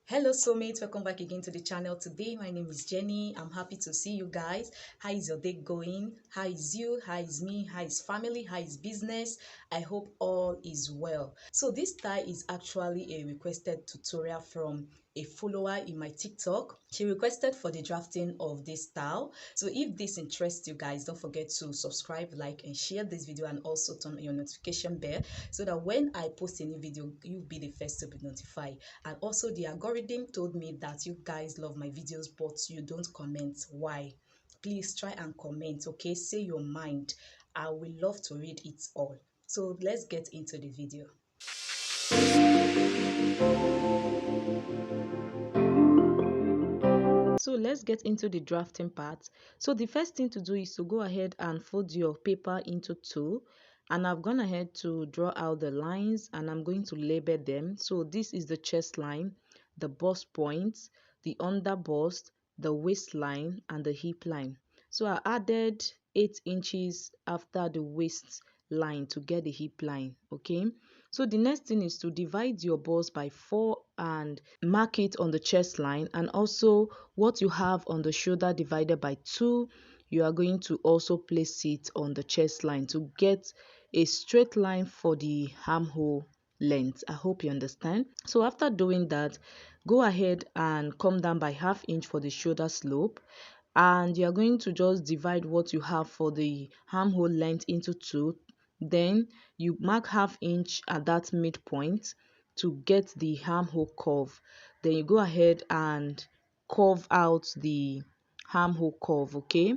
Hello soulmates, welcome back again to the channel. Today my name is Jenny. I'm happy to see you guys. How is your day going? How is you? How is me? How is family? How is business? I hope all is well. So this style is actually a requested tutorial from a follower in my TikTok. She requested for the drafting of this style. So if this interests you guys, don't forget to subscribe, like and share this video, and also turn on your notification bell so that when I post a new video, you'll be the first to be notified. And also the algorithm told me that you guys love my videos but you don't comment. Why? Please try and comment, okay? Say your mind. I will love to read it all. So let's get into the video. So let's get into the drafting part. So the first thing to do is to go ahead and fold your paper into two, and I've gone ahead to draw out the lines and I'm going to label them. So this is the chest line, the bust points, the under bust, the waistline, and the hip line. So I added 8 inches after the waist line to get the hip line. Okay, so the next thing is to divide your bust by 4 and mark it on the chest line, and also what you have on the shoulder divided by 2, you are going to also place it on the chest line to get a straight line for the armhole length. I hope you understand. So after doing that, go ahead and come down by 1/2 inch for the shoulder slope, and you are going to just divide what you have for the armhole length into 2. Then you mark 1/2 inch at that midpoint to get the armhole curve. Then you go ahead and curve out the armhole curve. Okay,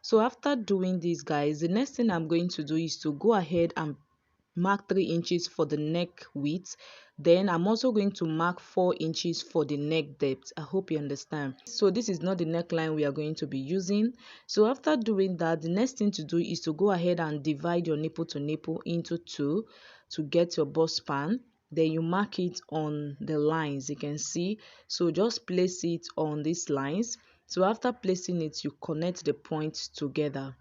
so after doing this, guys, the next thing I'm going to do is to go ahead and mark 3 inches for the neck width. Then I'm also going to mark 4 inches for the neck depth. I hope you understand. So this is not the neckline we are going to be using. So after doing that, the next thing to do is to go ahead and divide your nipple to nipple into 2 to get your bust span. Then you mark it on the lines, you can see. So just place it on these lines. So after placing it, you connect the points together.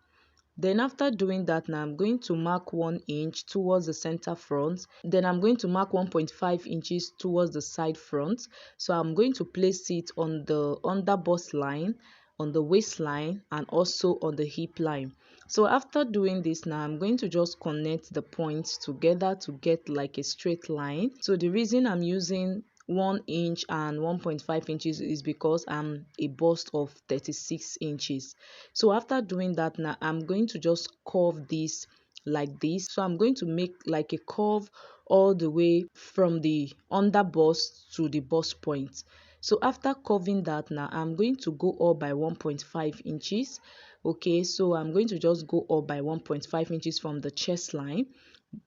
Then after doing that, now I'm going to mark 1 inch towards the center front. Then I'm going to mark 1.5 inches towards the side front. So I'm going to place it on the under bust line, on the waistline, and also on the hip line. So after doing this, now I'm going to just connect the points together to get like a straight line. So the reason I'm using 1 inch and 1.5 inches is because I'm a bust of 36 inches. So after doing that, now I'm going to just curve this like this. So I'm going to make like a curve all the way from the under bust to the bust point. So after curving that, now I'm going to go up by 1.5 inches. Okay, so I'm going to just go up by 1.5 inches from the chest line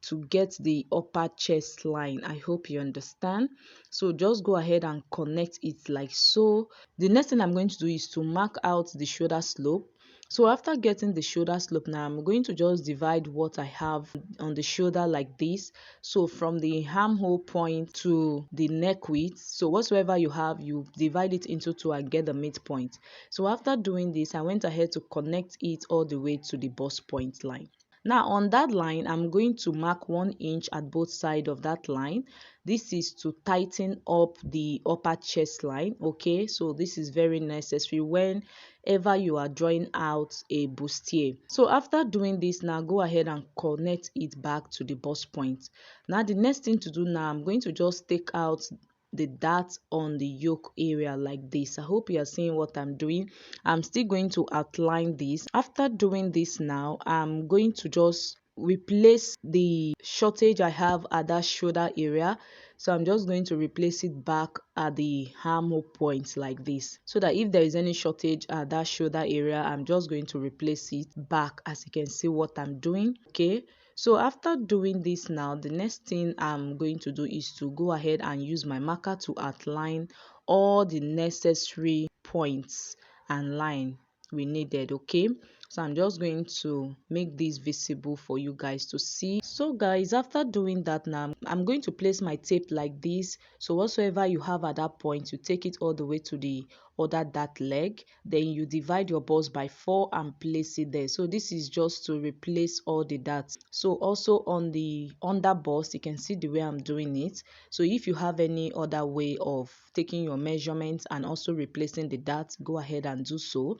to get the upper chest line. I hope you understand. So just go ahead and connect it like so. The next thing I'm going to do is to mark out the shoulder slope. So after getting the shoulder slope, now I'm going to just divide what I have on the shoulder like this. So from the armhole point to the neck width, so whatsoever you have, you divide it into 2 and get the midpoint. So after doing this, I went ahead to connect it all the way to the bust point line. Now on that line, I'm going to mark 1 inch at both sides of that line. This is to tighten up the upper chest line. Okay, so this is very necessary whenever you are drawing out a bustier. So after doing this, now go ahead and connect it back to the bust point. Now the next thing to do, now I'm going to just take out the dart on the yoke area like this. I hope you are seeing what I'm doing. I'm still going to outline this. After doing this, now I'm going to just replace the shortage I have at that shoulder area. So I'm just going to replace it back at the armhole point like this, so that if there is any shortage at that shoulder area, I'm just going to replace it back, as you can see what I'm doing. Okay, so after doing this, now the next thing I'm going to do is to go ahead and use my marker to outline all the necessary points and line we needed. Okay, So I'm just going to make this visible for you guys to see. So guys, after doing that, now I'm going to place my tape like this. So whatsoever you have at that point, you take it all the way to the other dart leg, then you divide your bust by 4 and place it there. So this is just to replace all the darts. So also on the under bust, you can see the way I'm doing it. So if you have any other way of taking your measurements and also replacing the darts, go ahead and do so.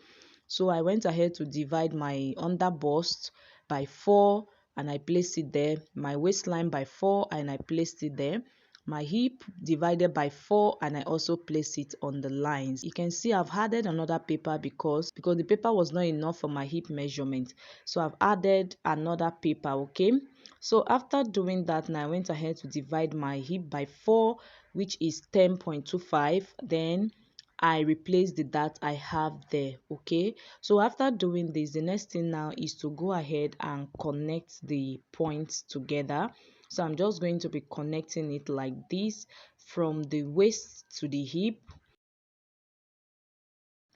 So I went ahead to divide my under bust by 4 and I placed it there, my waistline by 4 and I placed it there, my hip divided by 4 and I also placed it on the lines. You can see I've added another paper because the paper was not enough for my hip measurement, so I've added another paper. Okay, so after doing that, now I went ahead to divide my hip by 4, which is 10.25. Then I replace the dart I have there. Okay, so after doing this, the next thing now is to go ahead and connect the points together. So I'm just going to be connecting it like this from the waist to the hip,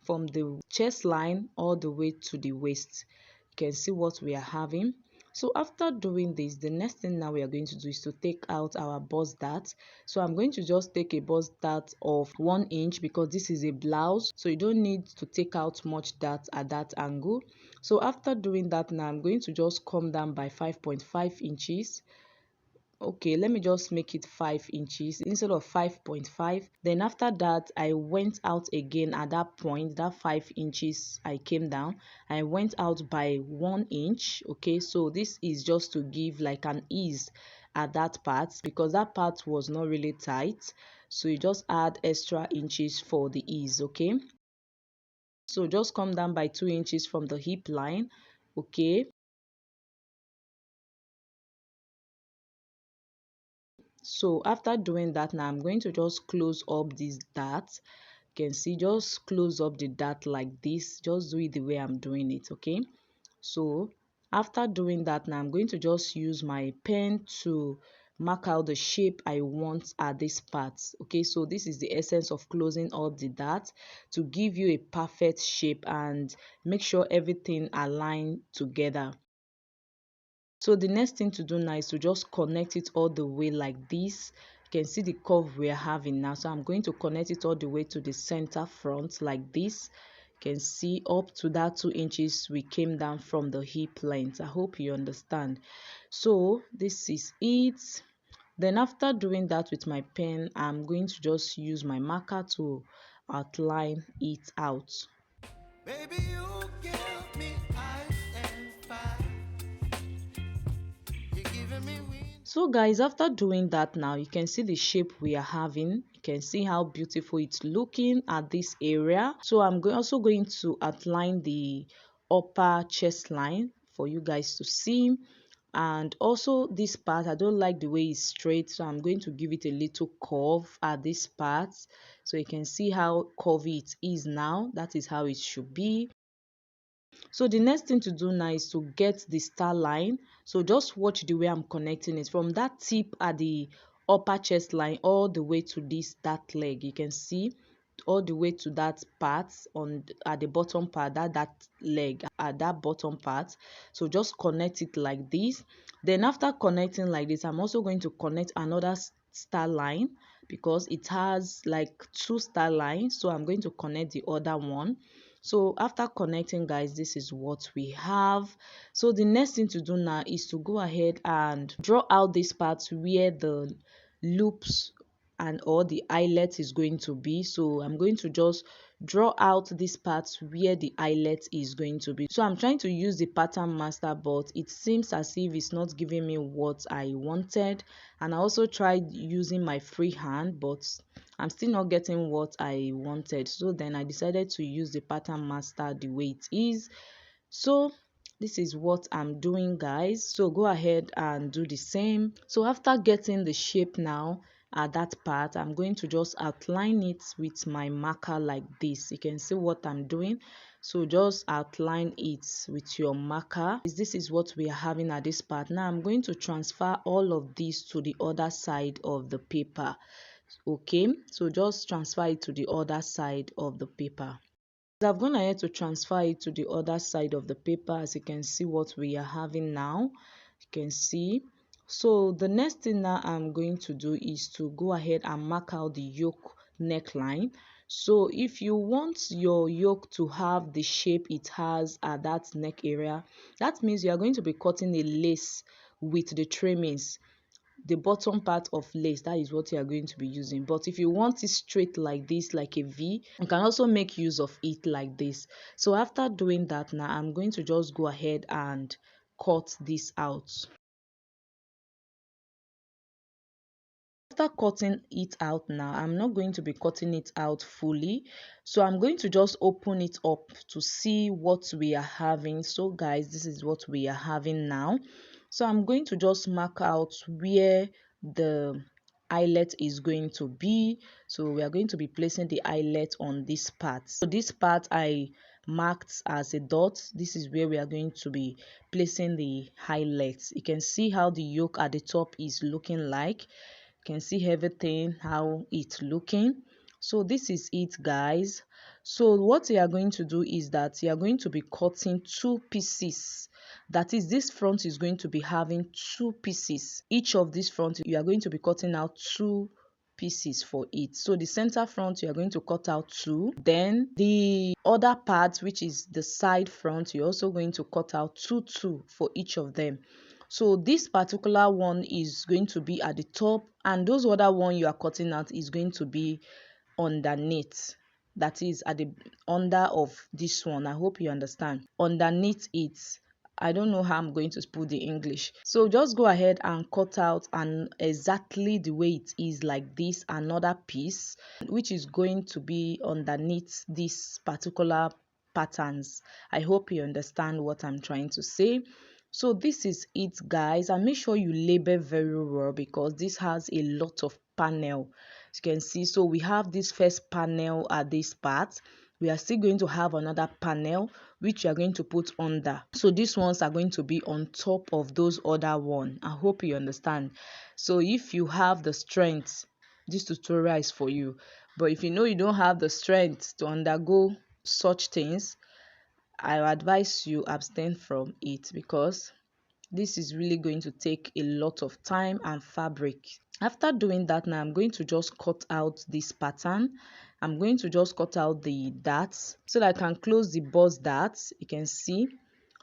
from the chest line all the way to the waist. You can see what we are having. So after doing this, the next thing now we are going to do is to take out our bust dart. So I'm going to just take a bust dart of 1 inch because this is a blouse, so you don't need to take out much dart at that angle. So after doing that, now I'm going to just come down by 5.5 inches. Okay, let me just make it 5 inches instead of 5.5. Then after that, I went out again at that point, that 5 inches I came down, I went out by 1 inch. Okay, so this is just to give like an ease at that part because that part was not really tight, so you just add extra inches for the ease. Okay, so just come down by 2 inches from the hip line. Okay, so after doing that, now I'm going to just close up this dart. You can see, just close up the dart like this. Just do it the way I'm doing it. Okay, so after doing that, now I'm going to just use my pen to mark out the shape I want at this part. Okay, so this is the essence of closing up the dart, to give you a perfect shape and make sure everything align together. So the next thing to do now is to just connect it all the way like this. You can see the curve we are having now, so I'm going to connect it all the way to the center front like this. You can see up to that 2 inches we came down from the hip length. I hope you understand. So this is it. Then after doing that with my pen, I'm going to just use my marker to outline it out. Baby, you give me ice and fire. So guys, after doing that, now you can see the shape we are having. You can see how beautiful it's looking at this area. So I'm also going to outline the upper chest line for you guys to see. And also this part, I don't like the way it's straight, so I'm going to give it a little curve at this part, so you can see how curvy it is now. That is how it should be. So the next thing to do now is to get the star line. So just watch the way I'm connecting it from that tip at the upper chest line all the way to this dart leg. You can see all the way to that part on at the bottom part, that leg at that bottom part. So just connect it like this. Then after connecting like this, I'm also going to connect another star line because it has like 2 star lines, so I'm going to connect the other one. So after connecting, guys, this is what we have. So the next thing to do now is to go ahead and draw out this part where the loops and or the eyelet is going to be. So I'm going to just draw out this part where the eyelet is going to be. So I'm trying to use the pattern master, but it seems as if it's not giving me what I wanted. And I also tried using my free hand, but I'm still not getting what I wanted. So then I decided to use the pattern master the way it is. So this is what I'm doing, guys. So go ahead and do the same. So after getting the shape now at that part, I'm going to just outline it with my marker like this. You can see what I'm doing. So just outline it with your marker. This is what we are having at this part. Now I'm going to transfer all of this to the other side of the paper. Okay, so just transfer it to the other side of the paper. I've gone ahead to transfer it to the other side of the paper. As you can see what we are having now, you can see. So the next thing now I'm going to do is to go ahead and mark out the yoke neckline. So if you want your yoke to have the shape it has at that neck area, that means you are going to be cutting a lace with the trimmings, the bottom part of lace. That is what you are going to be using. But if you want it straight like this, like a V, you can also make use of it like this. So after doing that, now I'm going to just go ahead and cut this out. After cutting it out, now I'm not going to be cutting it out fully, so I'm going to just open it up to see what we are having. So guys, this is what we are having now. So I'm going to just mark out where the eyelet is going to be. So we are going to be placing the eyelet on this part. So this part I marked as a dot. This is where we are going to be placing the eyelet. You can see how the yoke at the top is looking like. Can see everything how it's looking. So this is it, guys. So what you are going to do is that you are going to be cutting two pieces. That is, this front is going to be having two pieces. Each of these front you are going to be cutting out two pieces for it. So the center front you are going to cut out two, then the other part, which is the side front, you're also going to cut out two for each of them. So this particular one is going to be at the top, and those other one you are cutting out is going to be underneath. That is at the under of this one. I hope you understand. Underneath it. I don't know how I'm going to put the English. So just go ahead and cut out and exactly the way it is, like this, another piece which is going to be underneath this particular patterns. I hope you understand what I'm trying to say. So this is it, guys, and make sure you label very well because this has a lot of panel, as you can see. So we have this first panel at this part. We are still going to have another panel which we are going to put under. So these ones are going to be on top of those other one. I hope you understand. So if you have the strength, this tutorial is for you. But if you know you don't have the strength to undergo such things, I advise you abstain from it because this is really going to take a lot of time and fabric. After doing that, now I'm going to just cut out this pattern. I'm going to just cut out the darts so that I can close the bust darts. You can see.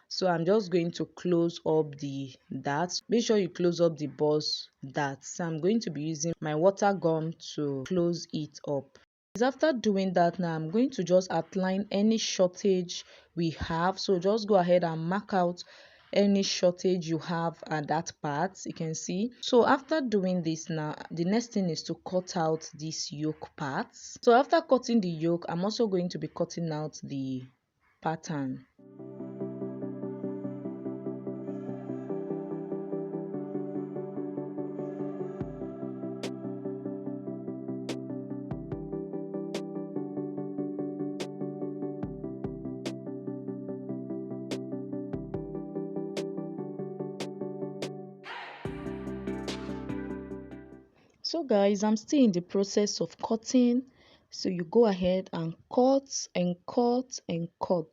So I'm just going to close up the darts. Make sure you close up the bust darts. So I'm going to be using my water gun to close it up. After doing that, now I'm going to just outline any shortage we have. So just go ahead and mark out any shortage you have at that part. You can see. So after doing this, now the next thing is to cut out these yoke parts. So after cutting the yoke, I'm also going to be cutting out the pattern. So guys, I'm still in the process of cutting. So you go ahead and cut and cut and cut.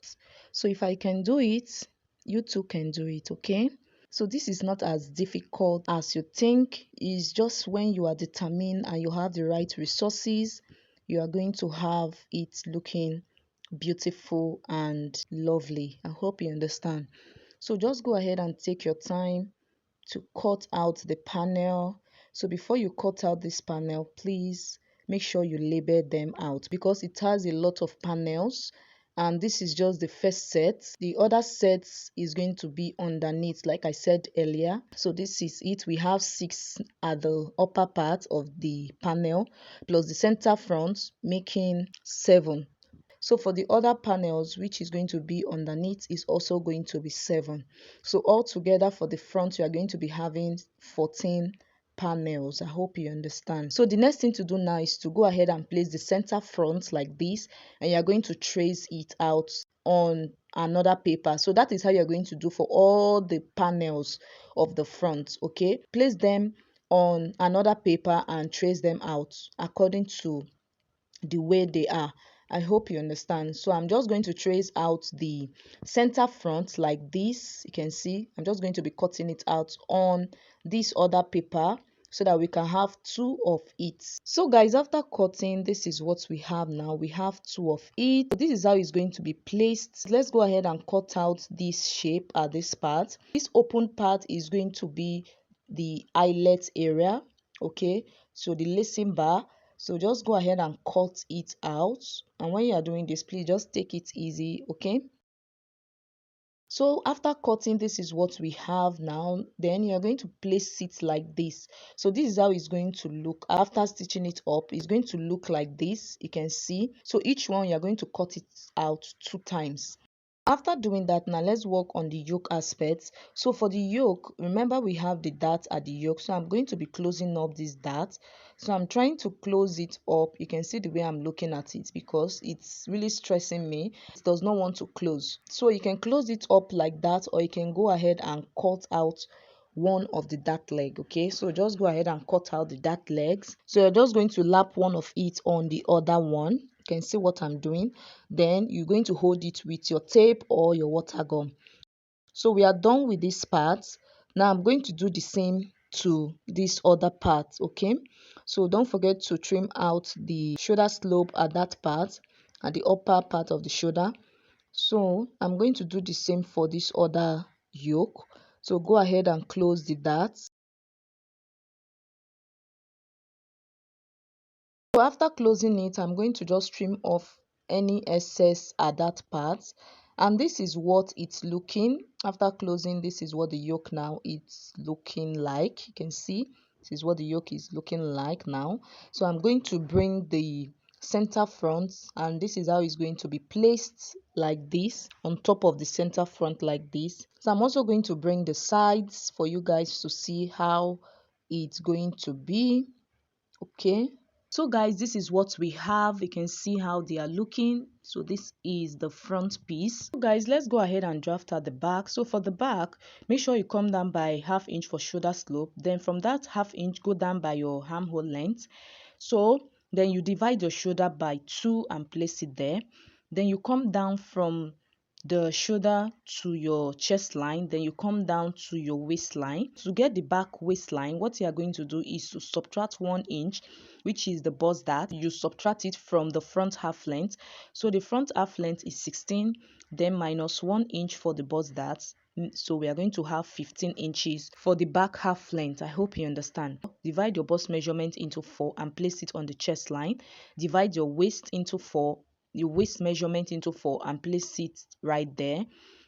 So if I can do it, you too can do it, okay? So this is not as difficult as you think. It's just when you are determined and you have the right resources, you are going to have it looking beautiful and lovely. I hope you understand. So just go ahead and take your time to cut out the panel. So before you cut out this panel, please make sure you label them out because it has a lot of panels and this is just the first set. The other sets is going to be underneath, like I said earlier. So this is it. We have 6 at the upper part of the panel plus the center front, making 7. So for the other panels, which is going to be underneath, is also going to be 7. So altogether for the front, you are going to be having 14 panels. I hope you understand. So the next thing to do now is to go ahead and place the center front like this, and you're going to trace it out on another paper. So that is how you're going to do for all the panels of the front. Okay, place them on another paper and trace them out according to the way they are. I hope you understand. So I'm just going to trace out the center front like this. You can see I'm just going to be cutting it out on this other paper so that we can have two of it. So guys, after cutting, this is what we have now. We have two of it. So this is how it's going to be placed. Let's go ahead and cut out this shape at this part. This open part is going to be the eyelet area, okay? So the lacing bar. So just go ahead and cut it out, and when you are doing this, please just take it easy, okay? So after cutting, this is what we have now. Then you're going to place it like this. So this is how it's going to look after stitching it up. It's going to look like this, you can see. So each one you're going to cut it out 2 times. After doing that, now let's work on the yoke aspects. So for the yoke, remember we have the dart at the yoke, so I'm going to be closing up this dart. So I'm trying to close it up. You can see the way I'm looking at it because it's really stressing me. It does not want to close. So you can close it up like that, or you can go ahead and cut out one of the dart leg. Okay, so just go ahead and cut out the dart legs. So you're just going to lap one of it on the other one. You can see what I'm doing. Then you're going to hold it with your tape or your water gum. So we are done with this part. Now I'm going to do the same to this other part, okay? So don't forget to trim out the shoulder slope at that part, at the upper part of the shoulder. So I'm going to do the same for this other yoke. So go ahead and close the dart. So after closing it, I'm going to just trim off any excess at that part, and this is what it's looking after closing. This is what the yoke now it's looking like. You can see this is what the yoke is looking like now. So I'm going to bring the center front, and this is how it's going to be placed like this on top of the center front like this. So I'm also going to bring the sides for you guys to see how it's going to be, okay? So guys, this is what we have. You can see how they are looking. So this is the front piece. So guys, let's go ahead and draft out the back. So for the back, make sure you come down by 1/2 inch for shoulder slope. Then from that 1/2 inch, go down by your armhole length. So then you divide your shoulder by 2 and place it there. Then you come down from the shoulder to your chest line, then you come down to your waistline. To get the back waistline, what you are going to do is to subtract 1 inch, which is the bust dart. You subtract it from the front half length. So the front half length is 16, then minus 1 inch for the bust dart. So we are going to have 15 inches for the back half length. I hope you understand. Divide your bust measurement into 4 and place it on the chest line. Divide your waist into 4, your waist measurement into 4 and place it right there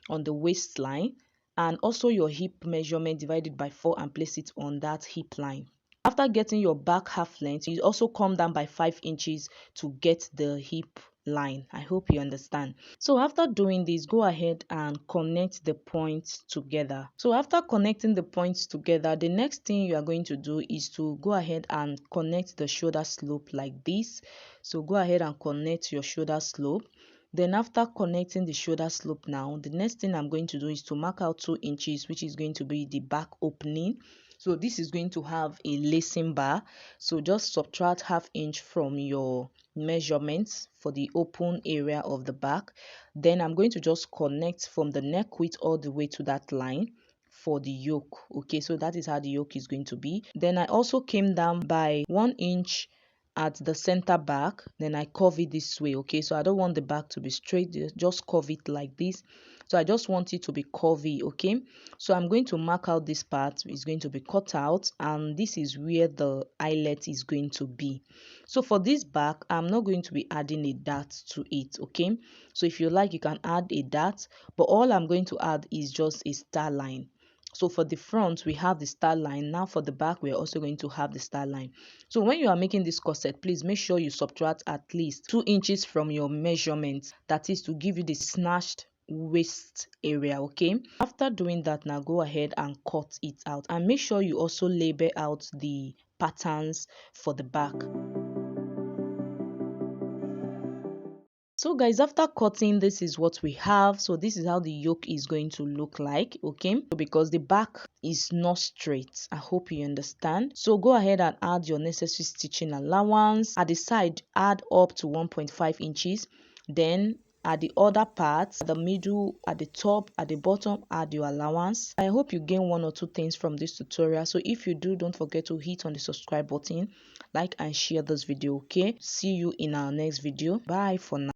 on the waistline, and also your hip measurement divided by 4 and place it on that hip line. After getting your back half length, you also come down by 5 inches to get the hip line. I hope you understand. So after doing this, go ahead and connect the points together. So after connecting the points together, the next thing you are going to do is to go ahead and connect the shoulder slope like this. So go ahead and connect your shoulder slope. Then after connecting the shoulder slope now, the next thing I'm going to do is to mark out 2 inches, which is going to be the back opening. So this is going to have a lacing bar. So just subtract 1/2 inch from your measurements for the open area of the back. Then I'm going to just connect from the neck width all the way to that line for the yoke. Okay, so that is how the yoke is going to be. Then I also came down by 1 inch at the center back. Then I curve it this way. Okay, so I don't want the back to be straight, just curve it like this. So I just want it to be curvy. Okay, so I'm going to mark out this part. It's going to be cut out, and this is where the eyelet is going to be. So for this back, I'm not going to be adding a dart to it. Okay, so if you like, you can add a dart, but all I'm going to add is just a star line. So for the front, we have the star line. Now for the back, we're also going to have the star line. So when you are making this corset, please make sure you subtract at least 2 inches from your measurement. That is to give you the snatched waist area. Okay, after doing that, now go ahead and cut it out, and make sure you also label out the patterns for the back. So So guys, after cutting, this is what we have. So this is how the yoke is going to look like, okay? Because the back is not straight. I hope you understand. So go ahead and add your necessary stitching allowance. At the side, add up to 1.5 inches. Then at the other parts, at the middle, at the top, at the bottom, add your allowance. I hope you gain one or two things from this tutorial. So if you do, don't forget to hit on the subscribe button, like and share this video, okay? See you in our next video. Bye for now.